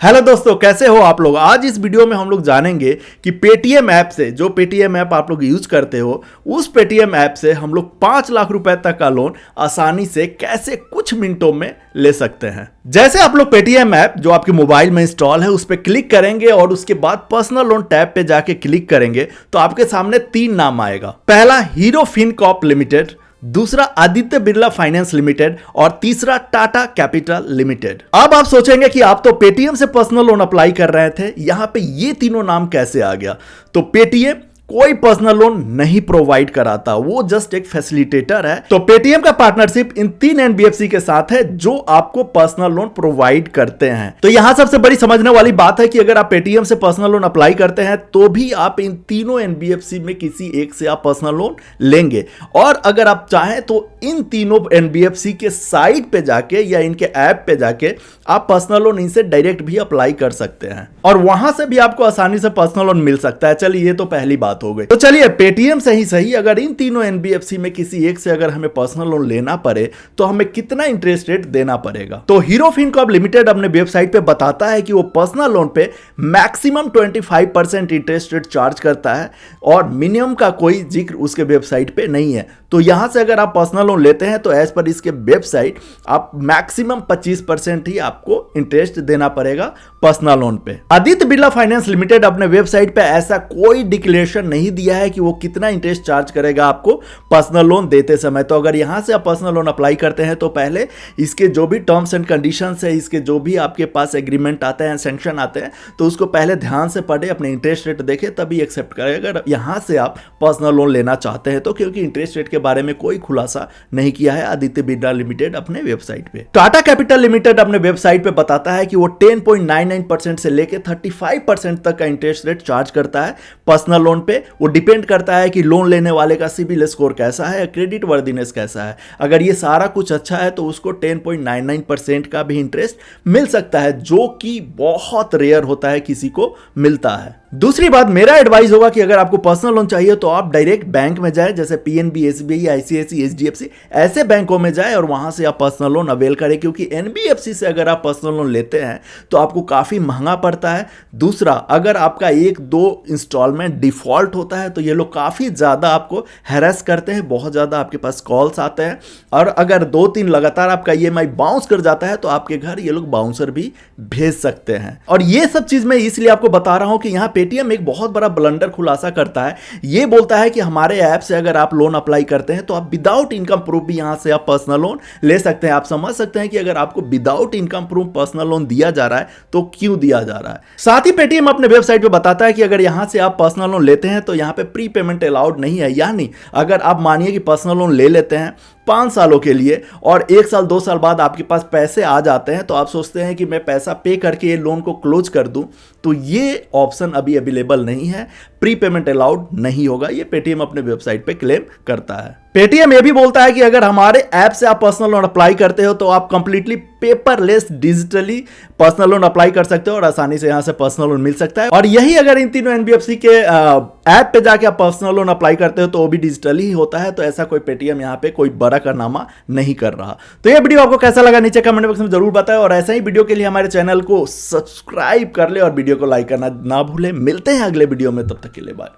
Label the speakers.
Speaker 1: Hello दोस्तों, कैसे हो आप लोग। आज इस वीडियो में हम लोग जानेंगे कि पेटीएम ऐप से, जो पेटीएम ऐप आप लोग यूज करते हो, उस पेटीएम ऐप से हम लोग 5 लाख रुपए तक का लोन आसानी से कैसे कुछ मिनटों में ले सकते हैं। जैसे आप लोग पेटीएम ऐप जो आपके मोबाइल में इंस्टॉल है उस पर क्लिक करेंगे और उसके बाद पर्सनल लोन टैब पे जाके क्लिक करेंगे तो आपके सामने 3 नाम आएगा। पहला हीरो फिनकॉर्प लिमिटेड, दूसरा आदित्य बिरला फाइनेंस लिमिटेड और तीसरा टाटा कैपिटल लिमिटेड। अब आप सोचेंगे कि आप तो पेटीएम से पर्सनल लोन अप्लाई कर रहे थे, यहां पे ये तीनों नाम कैसे आ गया। तो पेटीएम कोई पर्सनल लोन नहीं प्रोवाइड कराता, वो जस्ट एक फैसिलिटेटर है। तो पेटीएम का पार्टनरशिप इन 3 एनबीएफसी के साथ है जो आपको पर्सनल लोन प्रोवाइड करते हैं। तो यहां सबसे बड़ी समझने वाली बात है कि अगर आप पेटीएम से पर्सनल लोन अप्लाई करते हैं तो भी आप इन तीनों एनबीएफसी में किसी एक से आप पर्सनल लोन लेंगे, और अगर आप चाहें तो इन तीनों एनबीएफसी के साइट पे जाके या इनके ऐप पे जाके आप पर्सनल लोन इनसे डायरेक्ट भी अप्लाई कर सकते हैं और वहां से भी आपको आसानी से पर्सनल लोन मिल सकता है। चलिए, ये तो पहली बात हो गई। तो चलिए, पेटीएम से ही सही अगर इन तीनों एनबीएफसी में किसी एक से अगर हमें पर्सनल लोन लेना पड़े तो हमें कितना इंटरेस्ट रेट देना पड़ेगा। तो हीरो फिनकॉर्प लिमिटेड अपने वेबसाइट पे बताता है कि वो पर्सनल लोन पे मैक्सिमम 25% इंटरेस्ट रेट चार्ज करता है और मिनिमम का कोई जिक्र उसके वेबसाइट पे नहीं है। तो यहां से अगर आप पर्सनल लोन लेते हैं तो एज पर इसके वेबसाइट आप मैक्सिमम 25% ही आपको इंटरेस्ट देना पड़ेगा पर्सनल लोन पे। आदित्य बिरला फाइनेंस लिमिटेड अपने वेबसाइट पे ऐसा कोई डिक्लेरेशन नहीं दिया है कि वो कितना इंटरेस्ट चार्ज करेगा आपको पर्सनल लोन देते समय। तो अगर यहां से आप पर्सनल लोन अप्लाई करते हैं तो पहले इसके जो भी टर्म्स एंड कंडीशंस है, इसके जो भी आपके पास एग्रीमेंट आते हैं, सैंक्शन आते हैं, तो उसको पहले ध्यान से पढ़े, अपने इंटरेस्ट रेट देखे तभी एक्सेप्ट करें अगर यहां से आप पर्सनल लोन लेना चाहते हैं तो, क्योंकि इंटरेस्ट रेट के बारे में कोई खुलासा नहीं किया है आदित्य बिरला लिमिटेड अपने वेबसाइट पे। टाटा कैपिटल लिमिटेड अपने वेबसाइट पे बताता है कि वो 10.99% से लेके 35% तक का इंटरेस्ट रेट चार्ज करता है पर्सनल लोन पे। वो डिपेंड करता है कि लोन लेने वाले का सिबिल स्कोर कैसा है, क्रेडिट वर्दीनेस कैसा है। अगर ये सारा कुछ अच्छा है तो उसको 10.99% का भी इंटरेस्ट मिल सकता है, जो कि बहुत रेयर होता है किसी को मिलता है। दूसरी बात, मेरा एडवाइस होगा कि अगर आपको पर्सनल लोन चाहिए तो आप डायरेक्ट बैंक में जाए, जैसे पीएनबी, एसबीआई, आईसीआईसी, एचडीएफसी, ऐसे बैंकों में जाए और वहां से आप पर्सनल लोन अवेल करें, क्योंकि एनबीएफसी से अगर आप पर्सनल लोन लेते हैं तो आपको काफी महंगा पड़ता है। दूसरा, अगर आपका 1-2 इंस्टॉलमेंट डिफॉल्ट होता है तो ये लोग काफी ज्यादा आपको हैरेस करते हैं, बहुत ज्यादा आपके पास कॉल्स आते हैं, और अगर 2-3 लगातार आपका ईएमआई बाउंस कर जाता है तो आपके घर ये लोग बाउंसर भी भेज सकते हैं। और ये सब चीज मैं इसलिए आपको बता रहा हूं कि यहां पेटीएम एक बहुत बड़ा ब्लंडर खुलासा करता है। ये बोलता है कि हमारे ऐप से अगर आप लोन अप्लाई करते हैं तो आप विदाउट इनकम प्रूफ भी यहां से आप पर्सनल लोन ले सकते हैं। आप समझ सकते हैं कि अगर आपको without income proof personal loan दिया जा रहा है तो क्यों दिया जा रहा है। साथ ही पेटीएम अपने वेबसाइट पे बताता है कि अगर यहां से आप पर्सनल लोन लेते हैं तो यहां पे प्री पेमेंट अलाउड नहीं है। यानी अगर आप मानिए कि पर्सनल लोन ले लेते हैं 5 सालों के लिए और 1 साल 2 साल बाद आपके पास पैसे आ जाते हैं तो आप सोचते हैं कि मैं पैसा पे करके ये लोन को क्लोज कर दूं, तो ये ऑप्शन अभी अवेलेबल नहीं है, प्री पेमेंट अलाउड नहीं होगा। ये पेटीएम अपने वेबसाइट पे क्लेम करता है। पेटीएम ये भी बोलता है कि अगर हमारे ऐप से आप पर्सनल लोन अप्लाई करते हो तो आप completely paperless digitally personal loan apply कर सकते हो और आसानी से यहां से पर्सनल लोन मिल सकता है। और यही अगर इन तीनों एनबीएफसी के ऐप पे जाके आप पर्सनल लोन अप्लाई करते हो तो वो भी डिजिटली ही होता है। तो ऐसा कोई पेटीएम यहां पे कोई बड़ा कारनामा नहीं कर रहा। तो ये वीडियो आपको कैसा लगा नीचे कमेंट बॉक्स में जरूर बताएं, और ऐसा ही वीडियो के लिए हमारे चैनल को सब्सक्राइब कर ले और वीडियो को लाइक करना ना भूले। मिलते हैं अगले वीडियो में, तब तक के लिए बाय।